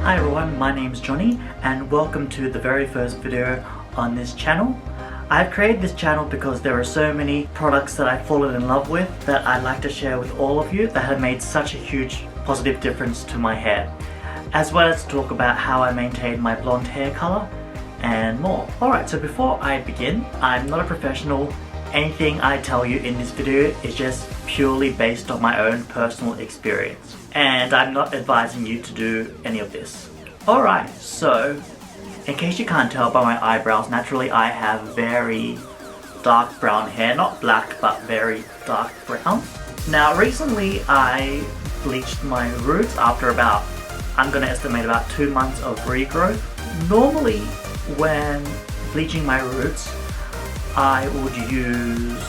Hi everyone, my name's Johnny and welcome to the very first video on this channel. I've created this channel because there are so many products that I've fallen in love with that I'd like to share with all of you that have made such a huge positive difference to my hair, as well as talk about how I maintain my blonde hair color and more. Alright, so before I begin, I'm not a professional. Anything I tell you in this video is just purely based on my own personal experience, and I'm not advising you to do any of this. Alright, so in case you can't tell by my eyebrows, naturally I have very dark brown hair, not black but very dark brown. Now recently I bleached my roots after about, I'm gonna estimate about 2 months of regrowth. Normally when bleaching my roots I would use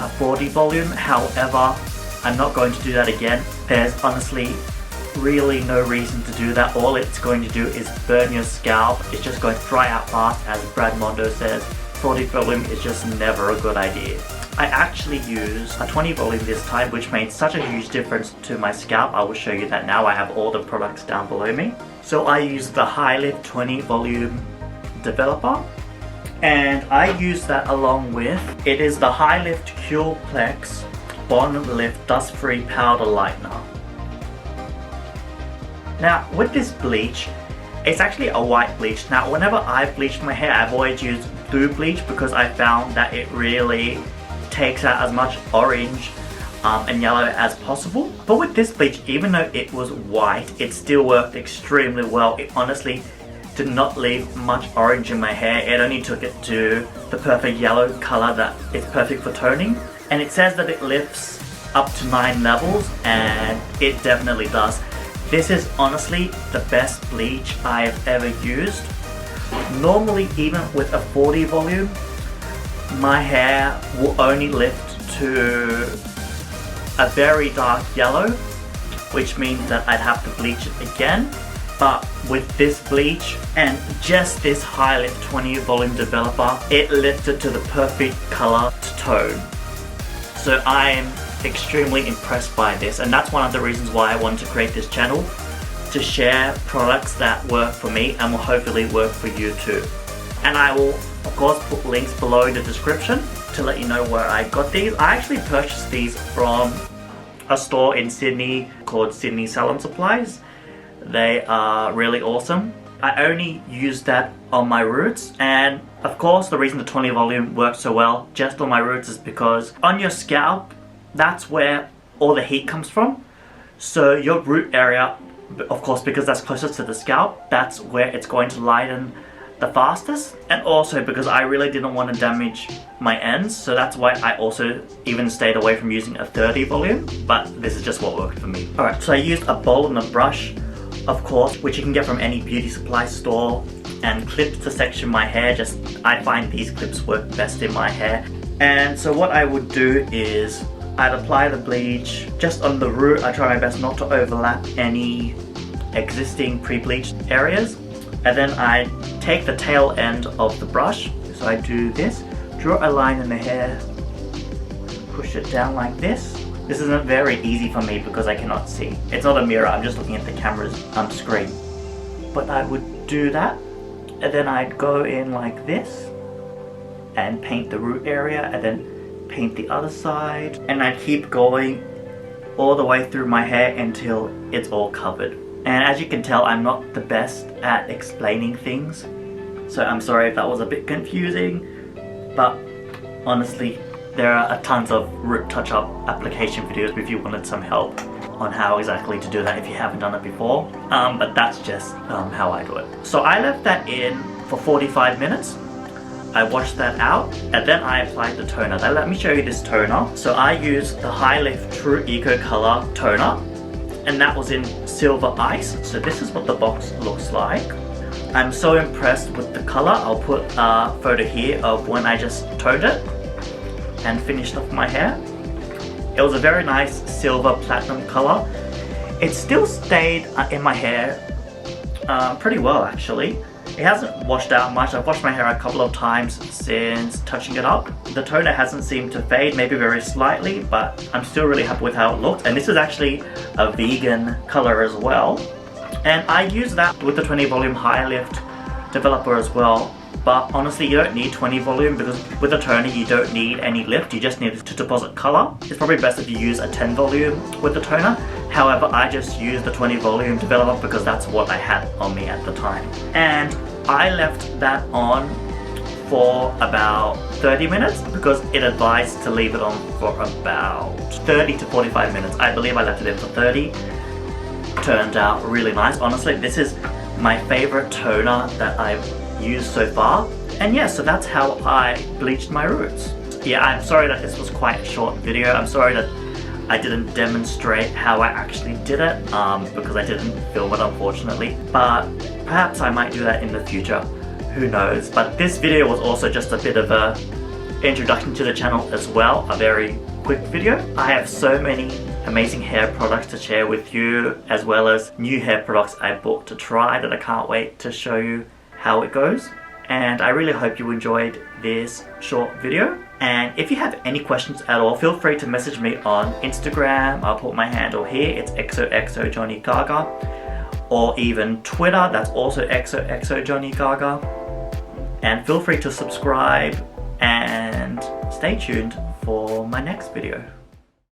a 40 volume, however I'm not going to do that again. There's honestly really no reason to do that. All it's going to do is burn your scalp. It's just going to dry out fast. As Brad Mondo says, 40 volume is just never a good idea. I actually used a 20 volume this time, which made such a huge difference to my scalp. I will show you that now. I have all the products down below me. So I used the High Lift 20 volume developer, and I use that along with, it is the High Lift Cureplex Bond Lift Dust Free Powder Lightener. Now with this bleach, it's actually a white bleach. Now whenever I've bleached my hair, I've always used blue bleach because I found that it really takes out as much orange and yellow as possible. But with this bleach, even though it was white, it still worked extremely well. It honestly did not leave much orange in my hair. It only took it to the perfect yellow color that is perfect for toning. And it says that it lifts up to 9 levels, and it definitely does. This is honestly the best bleach I've ever used. Normally, even with a 40 volume, my hair will only lift to a very dark yellow, which means that I'd have to bleach it again. But with this bleach and just this High Lift 20 volume developer, it lifted to the perfect color to tone. So I'm extremely impressed by this, and that's one of the reasons why I wanted to create this channel, to share products that work for me and will hopefully work for you too. And I will of course put links below in the description to let you know where I got these. I actually purchased these from a store in Sydney called Sydney Salon Supplies. They are really awesome. I only use that on my roots, and of course the reason the 20 volume works so well just on my roots is because on your scalp, that's where all the heat comes from. So your root area, of course, because that's closest to the scalp, that's where it's going to lighten the fastest. And also because I really didn't want to damage my ends, so that's why I also even stayed away from using a 30 volume, but this is just what worked for me. Alright, so I used a bowl and a brush, of course, which you can get from any beauty supply store, and clips to section my hair. I find these clips work best in my hair. And so what I would do is I'd apply the bleach just on the root. I try my best not to overlap any existing pre-bleached areas, and then I take the tail end of the brush. So I do this, draw a line in the hair, push it down like this. This isn't very easy for me because I cannot see. It's not a mirror, I'm just looking at the camera's screen. But I would do that, and then I'd go in like this and paint the root area, and then paint the other side. And I keep going all the way through my hair until it's all covered. And as you can tell, I'm not the best at explaining things, so I'm sorry if that was a bit confusing, but honestly, there are tons of root touch-up application videos if you wanted some help on how exactly to do that if you haven't done it before. But that's just how I do it. So I left that in for 45 minutes. I washed that out, and then I applied the toner. Now let me show you this toner. So I used the High Lift True Eco Color toner, and that was in Silver Ice. So this is what the box looks like. I'm so impressed with the color. I'll put a photo here of when I just toned it and finished off my hair. It was a very nice silver platinum color. It still stayed in my hair pretty well actually. It hasn't washed out much. I've washed my hair a couple of times since touching it up. The toner hasn't seemed to fade, maybe very slightly, but I'm still really happy with how it looks. And this is actually a vegan color as well. And I use that with the 20 volume high lift developer as well. But honestly, you don't need 20 volume because with a toner you don't need any lift, you just need to deposit color. It's probably best if you use a 10 volume with the toner. However, I just use the 20 volume developer because that's what I had on me at the time. And I left that on for about 30 minutes because it advised to leave it on for about 30 to 45 minutes. I believe I left it in for 30. Turned out really nice. Honestly, this is my favorite toner that I've used so far. And yeah, so that's how I bleached my roots. Yeah, I'm sorry that this was quite a short video. I'm sorry that I didn't demonstrate how I actually did it because I didn't film it, unfortunately. But perhaps I might do that in the future. Who knows? But this video was also just a bit of a introduction to the channel as well. A very quick video. I have so many amazing hair products to share with you, as well as new hair products I bought to try that I can't wait to show you how it goes. And I really hope you enjoyed this short video. And if you have any questions at all, feel free to message me on Instagram. I'll put my handle here. It's XOXOJohnnyGaga. Or even Twitter, that's also XOXOJohnnyGaga. And feel free to subscribe and stay tuned for my next video.